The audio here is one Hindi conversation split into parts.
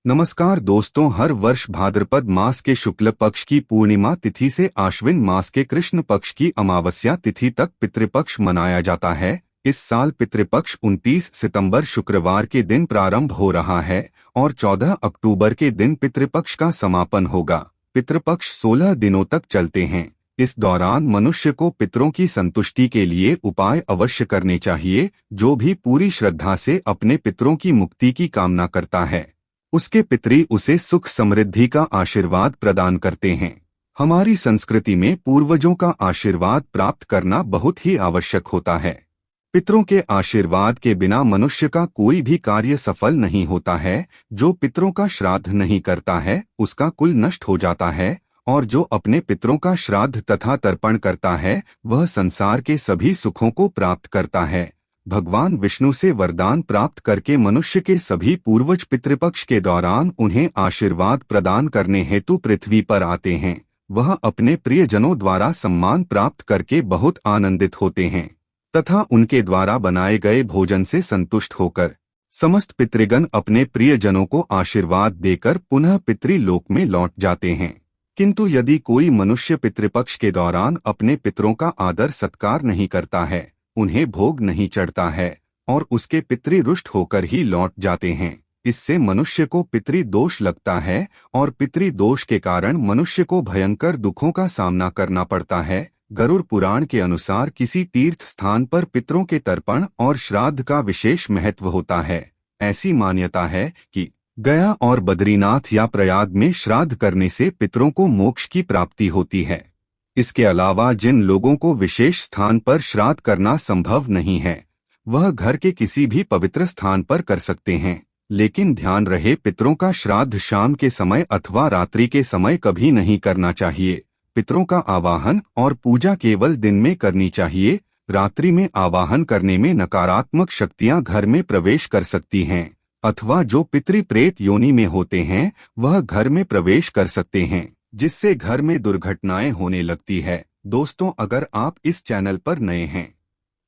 नमस्कार दोस्तों, हर वर्ष भाद्रपद मास के शुक्ल पक्ष की पूर्णिमा तिथि से आश्विन मास के कृष्ण पक्ष की अमावस्या तिथि तक पितृपक्ष मनाया जाता है। इस साल पितृपक्ष 29 सितंबर शुक्रवार के दिन प्रारंभ हो रहा है और 14 अक्टूबर के दिन पितृपक्ष का समापन होगा। पितृपक्ष 16 दिनों तक चलते हैं। इस दौरान मनुष्य को पितरों की संतुष्टि के लिए उपाय अवश्य करने चाहिए। जो भी पूरी श्रद्धा से अपने पितरों की मुक्ति की कामना करता है, उसके पितरी उसे सुख समृद्धि का आशीर्वाद प्रदान करते हैं। हमारी संस्कृति में पूर्वजों का आशीर्वाद प्राप्त करना बहुत ही आवश्यक होता है। पितरों के आशीर्वाद के बिना मनुष्य का कोई भी कार्य सफल नहीं होता है। जो पितरों का श्राद्ध नहीं करता है, उसका कुल नष्ट हो जाता है, और जो अपने पितरों का श्राद्ध तथा तर्पण करता है, वह संसार के सभी सुखों को प्राप्त करता है। भगवान विष्णु से वरदान प्राप्त करके मनुष्य के सभी पूर्वज पितृपक्ष के दौरान उन्हें आशीर्वाद प्रदान करने हेतु पृथ्वी पर आते हैं। वह अपने प्रियजनों द्वारा सम्मान प्राप्त करके बहुत आनंदित होते हैं तथा उनके द्वारा बनाए गए भोजन से संतुष्ट होकर समस्त पितृगण अपने प्रियजनों को आशीर्वाद देकर पुनः पितृलोक में लौट जाते हैं। किंतु यदि कोई मनुष्य पितृपक्ष के दौरान अपने पितरों का आदर सत्कार नहीं करता है, उन्हें भोग नहीं चढ़ता है और उसके पितृ रुष्ट होकर ही लौट जाते हैं, इससे मनुष्य को पितृ दोष लगता है और पितृ दोष के कारण मनुष्य को भयंकर दुखों का सामना करना पड़ता है। गरुड़ पुराण के अनुसार किसी तीर्थ स्थान पर पितरों के तर्पण और श्राद्ध का विशेष महत्व होता है। ऐसी मान्यता है कि गया और बद्रीनाथ या प्रयाग में श्राद्ध करने से पितरों को मोक्ष की प्राप्ति होती है। इसके अलावा जिन लोगों को विशेष स्थान पर श्राद्ध करना संभव नहीं है, वह घर के किसी भी पवित्र स्थान पर कर सकते हैं। लेकिन ध्यान रहे, पितरों का श्राद्ध शाम के समय अथवा रात्रि के समय कभी नहीं करना चाहिए। पितरों का आवाहन और पूजा केवल दिन में करनी चाहिए। रात्रि में आवाहन करने में नकारात्मक शक्तियां घर में प्रवेश कर सकती हैं, अथवा जो पितृ प्रेत योनि में होते हैं वह घर में प्रवेश कर सकते हैं, जिससे घर में दुर्घटनाएं होने लगती है। दोस्तों, अगर आप इस चैनल पर नए हैं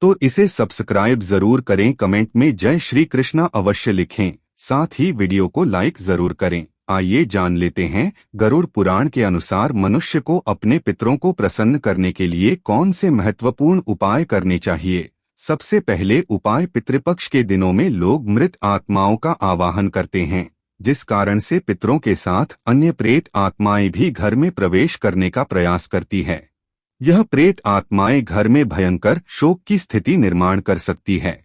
तो इसे सब्सक्राइब जरूर करें, कमेंट में जय श्री कृष्णा अवश्य लिखें, साथ ही वीडियो को लाइक जरूर करें। आइए जान लेते हैं, गरुड़ पुराण के अनुसार मनुष्य को अपने पितरों को प्रसन्न करने के लिए कौन से महत्वपूर्ण उपाय करने चाहिए। सबसे पहले उपाय, पितृपक्ष के दिनों में लोग मृत आत्माओं का आवाहन करते हैं, जिस कारण से पितरों के साथ अन्य प्रेत आत्माएं भी घर में प्रवेश करने का प्रयास करती है। यह प्रेत आत्माएं घर में भयंकर शोक की स्थिति निर्माण कर सकती है।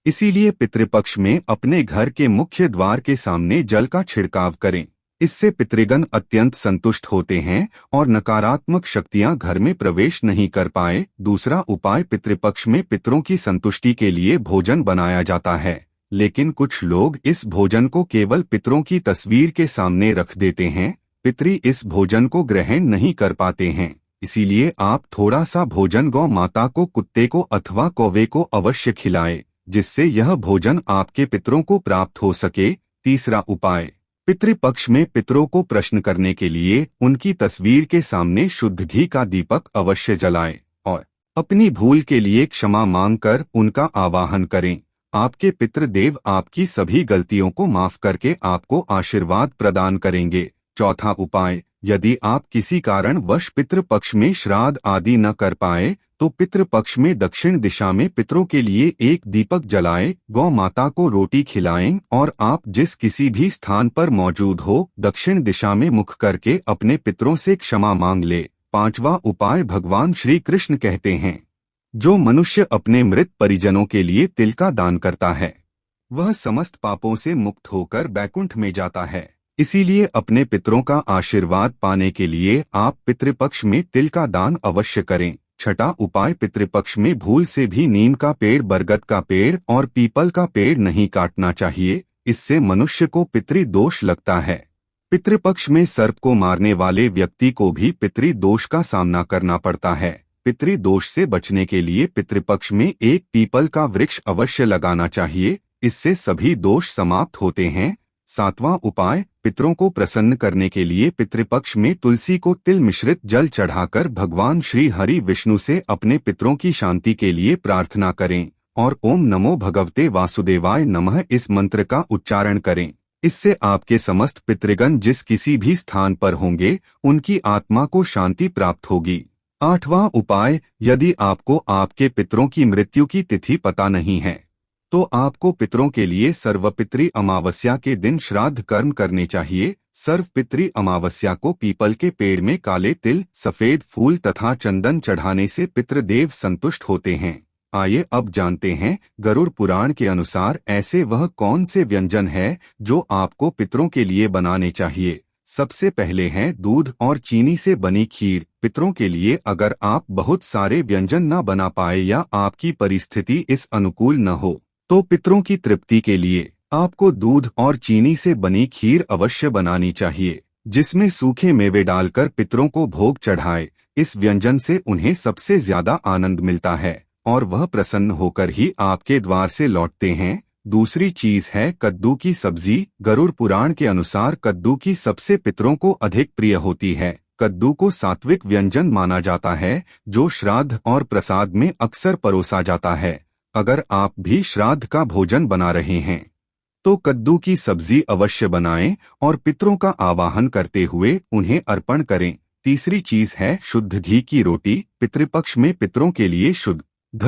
इसीलिए पितृपक्ष में अपने घर के मुख्य द्वार के सामने जल का छिड़काव करें। इससे पितृगण अत्यंत संतुष्ट होते हैं और नकारात्मक शक्तियां घर में प्रवेश नहीं कर पाए। दूसरा उपाय, पितृपक्ष में पितरों की संतुष्टि के लिए भोजन बनाया जाता है, लेकिन कुछ लोग इस भोजन को केवल पितरों की तस्वीर के सामने रख देते हैं। पितरी इस भोजन को ग्रहण नहीं कर पाते हैं, इसीलिए आप थोड़ा सा भोजन गौ माता को, कुत्ते को अथवा कौवे को अवश्य खिलाएं, जिससे यह भोजन आपके पितरों को प्राप्त हो सके। तीसरा उपाय, पितृपक्ष में पितरों को प्रश्न करने के लिए उनकी तस्वीर के सामने शुद्ध घी का दीपक अवश्य जलाएं और अपनी भूल के लिए क्षमा मांगकर उनका आवाहन करें। आपके पितृदेव आपकी सभी गलतियों को माफ करके आपको आशीर्वाद प्रदान करेंगे। चौथा उपाय, यदि आप किसी कारणवश पितृपक्ष में श्राद्ध आदि न कर पाए तो पितृपक्ष में दक्षिण दिशा में पितरों के लिए एक दीपक जलाएं, गौ माता को रोटी खिलाएं और आप जिस किसी भी स्थान पर मौजूद हो, दक्षिण दिशा में मुख करके अपने पितरों से क्षमा मांग ले। पांचवा उपाय, भगवान श्री कृष्ण कहते हैं, जो मनुष्य अपने मृत परिजनों के लिए तिल का दान करता है, वह समस्त पापों से मुक्त होकर बैकुंठ में जाता है। इसीलिए अपने पितरों का आशीर्वाद पाने के लिए आप पितृपक्ष में तिल का दान अवश्य करें। छठा उपाय, पितृपक्ष में भूल से भी नीम का पेड़, बरगद का पेड़ और पीपल का पेड़ नहीं काटना चाहिए। इससे मनुष्य को पितृ दोष लगता है। पितृपक्ष में सर्प को मारने वाले व्यक्ति को भी पितृ दोष का सामना करना पड़ता है। पितृ दोष से बचने के लिए पितृपक्ष में एक पीपल का वृक्ष अवश्य लगाना चाहिए, इससे सभी दोष समाप्त होते हैं। सातवां उपाय, पितरों को प्रसन्न करने के लिए पितृपक्ष में तुलसी को तिल मिश्रित जल चढ़ाकर भगवान श्री हरि विष्णु से अपने पितरों की शांति के लिए प्रार्थना करें और ओम नमो भगवते वासुदेवाय नमः इस मंत्र का उच्चारण करें। इससे आपके समस्त पितृगण जिस किसी भी स्थान पर होंगे उनकी आत्मा को शांति प्राप्त होगी। 8वां उपाय, यदि आपको आपके पितरों की मृत्यु की तिथि पता नहीं है तो आपको पितरों के लिए सर्वपितृ अमावस्या के दिन श्राद्ध कर्म करने चाहिए। सर्वपितृ अमावस्या को पीपल के पेड़ में काले तिल, सफेद फूल तथा चंदन चढ़ाने से पितृदेव संतुष्ट होते हैं। आइए अब जानते हैं गरुड़ पुराण के अनुसार ऐसे वह कौन से व्यंजन है जो आपको पितरों के लिए बनाने चाहिए। सबसे पहले हैं दूध और चीनी से बनी खीर। पितरों के लिए अगर आप बहुत सारे व्यंजन न बना पाए या आपकी परिस्थिति इस अनुकूल न हो तो पितरों की तृप्ति के लिए आपको दूध और चीनी से बनी खीर अवश्य बनानी चाहिए, जिसमें सूखे मेवे डालकर पितरों को भोग चढ़ाए। इस व्यंजन से उन्हें सबसे ज्यादा आनंद मिलता है और वह प्रसन्न होकर ही आपके द्वार से लौटते हैं। दूसरी चीज है कद्दू की सब्जी। गरुड़ पुराण के अनुसार कद्दू की सबसे पितरों को अधिक प्रिय होती है। कद्दू को सात्विक व्यंजन माना जाता है जो श्राद्ध और प्रसाद में अक्सर परोसा जाता है। अगर आप भी श्राद्ध का भोजन बना रहे हैं तो कद्दू की सब्जी अवश्य बनाएं और पितरों का आवाहन करते हुए उन्हें अर्पण करें। तीसरी चीज है शुद्ध घी की रोटी। पितृपक्ष में पितरों के लिए शुद्ध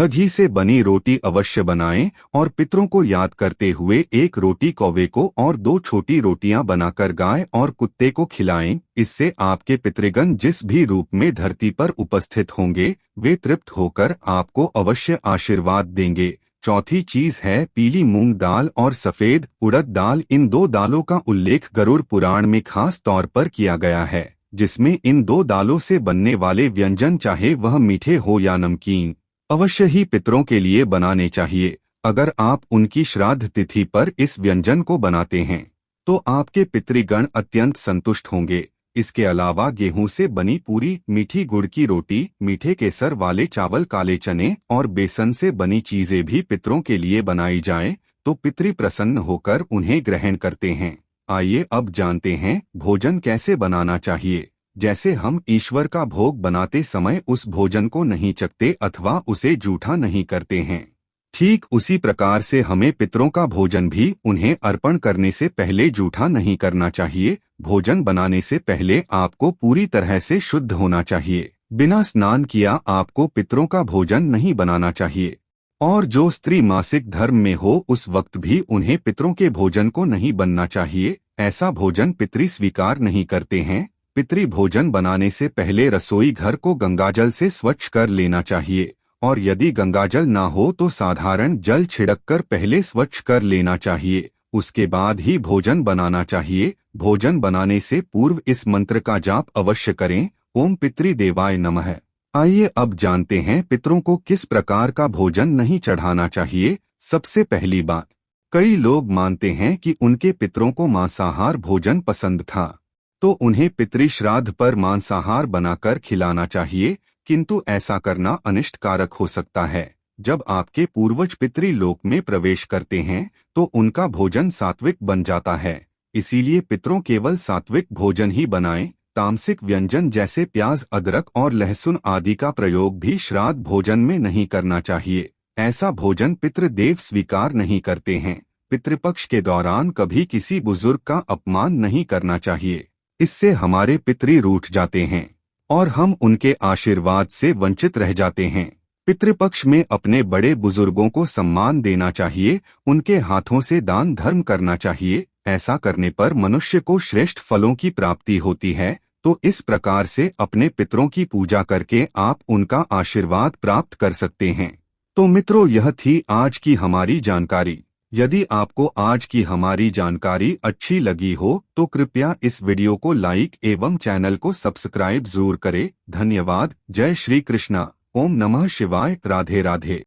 घी से बनी रोटी अवश्य बनाएं और पितरों को याद करते हुए एक रोटी कौवे को और 2 छोटी रोटियां बनाकर गाय और कुत्ते को खिलाएं। इससे आपके पितृगण जिस भी रूप में धरती पर उपस्थित होंगे वे तृप्त होकर आपको अवश्य आशीर्वाद देंगे। चौथी चीज है पीली मूंग दाल और सफेद उड़द दाल। इन 2 दालों का उल्लेख गरुड़ पुराण में खास तौर पर किया गया है, जिसमें इन 2 दालों से बनने वाले व्यंजन चाहे वह मीठे हो या नमकीन अवश्य ही पितरों के लिए बनाने चाहिए। अगर आप उनकी श्राद्ध तिथि पर इस व्यंजन को बनाते हैं तो आपके पितृगण अत्यंत संतुष्ट होंगे। इसके अलावा गेहूं से बनी पूरी, मीठी गुड़ की रोटी, मीठे केसर वाले चावल, काले चने और बेसन से बनी चीजें भी पितरों के लिए बनाई जाएं तो पितृ प्रसन्न होकर उन्हें ग्रहण करते हैं। आइए अब जानते हैं भोजन कैसे बनाना चाहिए। जैसे हम ईश्वर का भोग बनाते समय उस भोजन को नहीं चखते अथवा उसे जूठा नहीं करते हैं, ठीक उसी प्रकार से हमें पितरों का भोजन भी उन्हें अर्पण करने से पहले जूठा नहीं करना चाहिए। भोजन बनाने से पहले आपको पूरी तरह से शुद्ध होना चाहिए। बिना स्नान किया आपको पितरों का भोजन नहीं बनाना चाहिए। और जो स्त्री मासिक धर्म में हो उस वक्त भी उन्हें पितरों के भोजन को नहीं बनना चाहिए। ऐसा भोजन पितृ स्वीकार नहीं करते हैं। पितृ भोजन बनाने से पहले रसोई घर को गंगाजल से स्वच्छ कर लेना चाहिए और यदि गंगाजल ना हो तो साधारण जल छिड़ककर पहले स्वच्छ कर लेना चाहिए। उसके बाद ही भोजन बनाना चाहिए। भोजन बनाने से पूर्व इस मंत्र का जाप अवश्य करें, ओम पितृदेवाय नमः। आइए अब जानते हैं पितरों को किस प्रकार का भोजन नहीं चढ़ाना चाहिए। सबसे पहली बात, कई लोग मानते हैं कि उनके पितरों को मांसाहार भोजन पसंद था तो उन्हें पितृ श्राद्ध पर मांसाहार बनाकर खिलाना चाहिए, किंतु ऐसा करना अनिष्टकारक हो सकता है। जब आपके पूर्वज पितृलोक में प्रवेश करते हैं तो उनका भोजन सात्विक बन जाता है, इसीलिए पितरों केवल सात्विक भोजन ही बनाएं। तामसिक व्यंजन जैसे प्याज, अदरक और लहसुन आदि का प्रयोग भी श्राद्ध भोजन में नहीं करना चाहिए। ऐसा भोजन पितृदेव स्वीकार नहीं करते हैं। पितृपक्ष के दौरान कभी किसी बुजुर्ग का अपमान नहीं करना चाहिए, इससे हमारे पितृ रूठ जाते हैं और हम उनके आशीर्वाद से वंचित रह जाते हैं। पितृपक्ष में अपने बड़े बुजुर्गों को सम्मान देना चाहिए, उनके हाथों से दान धर्म करना चाहिए। ऐसा करने पर मनुष्य को श्रेष्ठ फलों की प्राप्ति होती है। तो इस प्रकार से अपने पितरों की पूजा करके आप उनका आशीर्वाद प्राप्त कर सकते हैं। तो मित्रों, यह थी आज की हमारी जानकारी। यदि आपको आज की हमारी जानकारी अच्छी लगी हो तो कृपया इस वीडियो को लाइक एवं चैनल को सब्सक्राइब जरूर करें। धन्यवाद। जय श्री कृष्णा। ओम नमः शिवाय। राधे राधे।